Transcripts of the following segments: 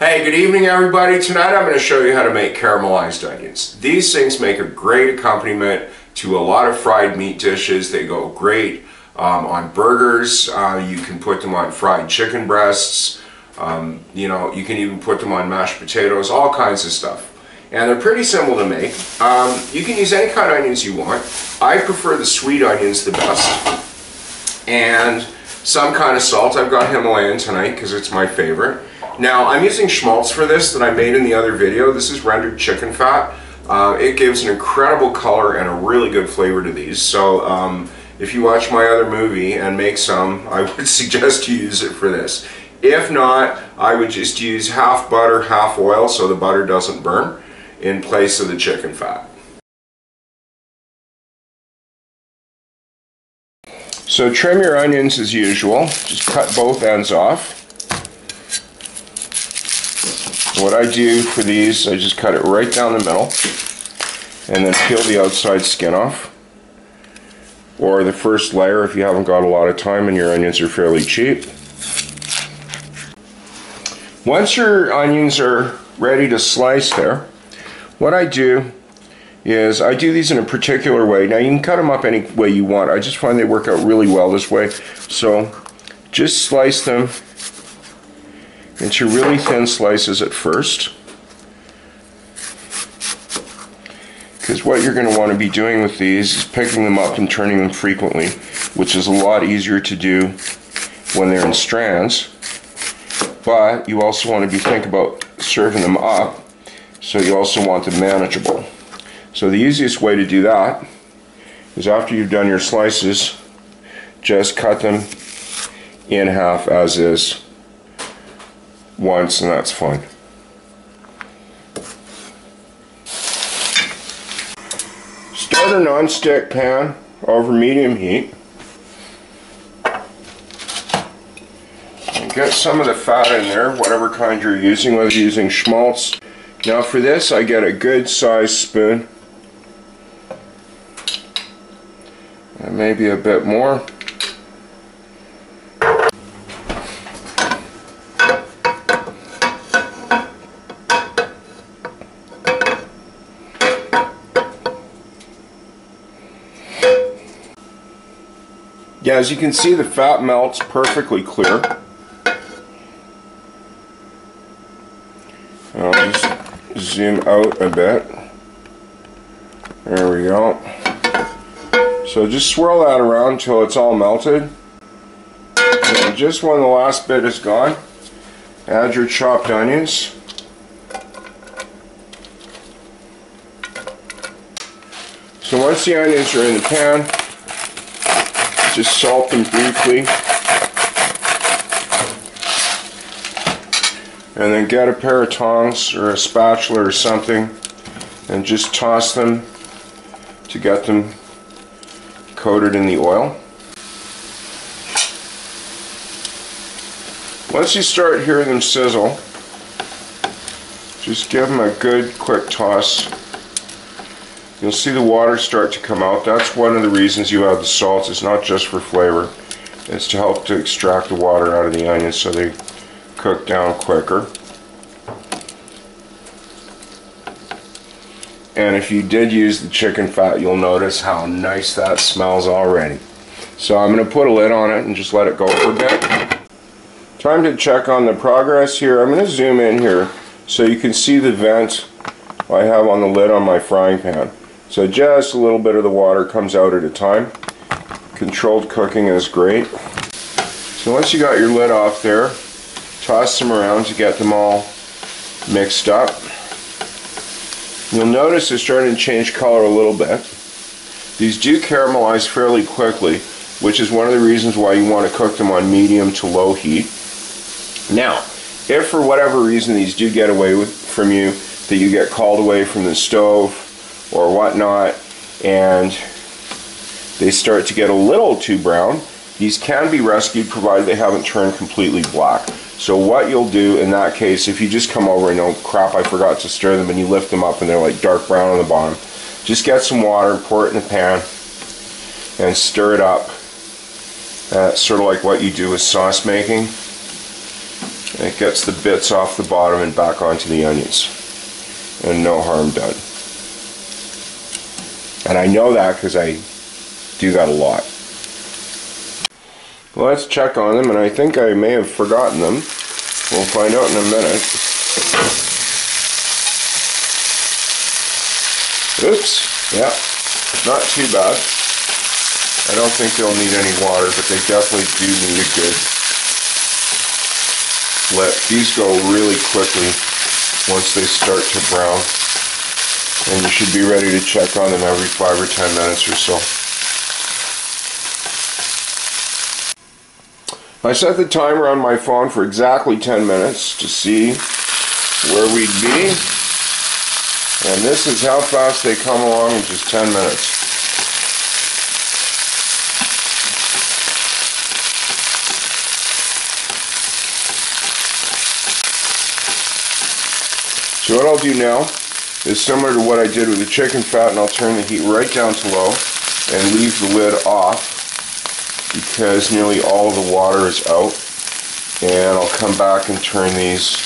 Hey, good evening everybody. Tonight I'm going to show you how to make caramelized onions. These things make a great accompaniment to a lot of fried meat dishes. They go great on burgers. You can put them on fried chicken breasts. You can even put them on mashed potatoes, all kinds of stuff. And they're pretty simple to make. You can use any kind of onions you want. I prefer the sweet onions the best. And some kind of salt. I've got Himalayan tonight because it's my favorite. Now I'm using schmaltz for this that I made in the other video. This is rendered chicken fat. It gives an incredible color and a really good flavor to these. So if you watch my other movie and make some, I would suggest you use it for this. If not, I would just use half butter, half oil so the butter doesn't burn in place of the chicken fat. So trim your onions as usual. Just cut both ends off. What I do for these, I just cut it right down the middle and then peel the outside skin off, or the first layer if you haven't got a lot of time and your onions are fairly cheap. Once your onions are ready to slice there, what I do is I do these in a particular way. Now you can cut them up any way you want. I just find they work out really well this way. So just slice them into really thin slices at first, because what you're going to want to be doing with these is picking them up and turning them frequently, which is a lot easier to do when they're in strands. But you also want to be thinking about serving them up, so you also want them manageable. So the easiest way to do that is after you've done your slices, just cut them in half as is once, and that's fine. Start a non-stick pan over medium heat and get some of the fat in there, whatever kind you're using, whether you're using schmaltz. Now for this I get a good sized spoon and maybe a bit more. Yeah, as you can see, the fat melts perfectly clear. I'll just zoom out a bit. There we go. So just swirl that around until it's all melted. And just when the last bit is gone, add your chopped onions. So once the onions are in the pan, just salt them briefly, and then get a pair of tongs or a spatula or something and just toss them to get them coated in the oil. Once you start hearing them sizzle, just give them a good quick toss. You'll see the water start to come out. That's one of the reasons you add the salt. It's not just for flavor. It's to help to extract the water out of the onions so they cook down quicker. And if you did use the chicken fat, you'll notice how nice that smells already. So I'm going to put a lid on it and just let it go for a bit. Time to check on the progress here. I'm going to zoom in here so you can see the vent I have on the lid on my frying pan. So just a little bit of the water comes out at a time. Controlled cooking is great. So once you got your lid off there, toss them around to get them all mixed up. You'll notice they're starting to change color a little bit. These do caramelize fairly quickly, which is one of the reasons why you want to cook them on medium to low heat. Now, if for whatever reason these do get away from you, that you get called away from the stove or whatnot, and they start to get a little too brown, these can be rescued provided they haven't turned completely black. So what you'll do in that case, if you just come over and oh crap, I forgot to stir them, and you lift them up and they're like dark brown on the bottom, just get some water and pour it in the pan and stir it up. Sort of like what you do with sauce making. It gets the bits off the bottom and back onto the onions. And no harm done. And I know that because I do that a lot. Well, let's check on them, and I think I may have forgotten them. We'll find out in a minute. Oops, yeah, not too bad. I don't think they'll need any water, but they definitely do need a good flip. These go really quickly once they start to brown, and you should be ready to check on them every 5 or 10 minutes or so. I set the timer on my phone for exactly 10 minutes to see where we'd be, and this is how fast they come along in just 10 minutes. So what I'll do now is similar to what I did with the chicken fat, and I'll turn the heat right down to low and leave the lid off because nearly all of the water is out. And I'll come back and turn these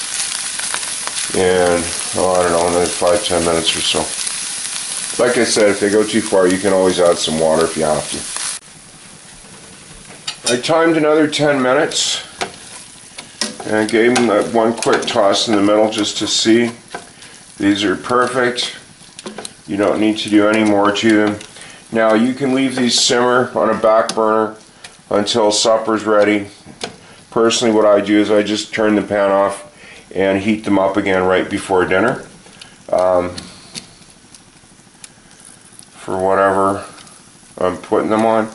in, I don't know, another 5-10 minutes or so. Like I said, if they go too far, you can always add some water if you have to. I timed another 10 minutes and I gave them that one quick toss in the middle just to see. These are perfect. You don't need to do any more to them. Now you can leave these simmer on a back burner until supper's ready. Personally, what I do is I just turn the pan off and heat them up again right before dinner. For whatever I'm putting them on.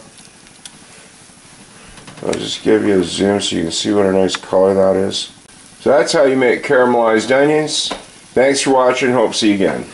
I'll just give you a zoom so you can see what a nice color that is. So that's how you make caramelized onions. Thanks for watching. Hope to see you again.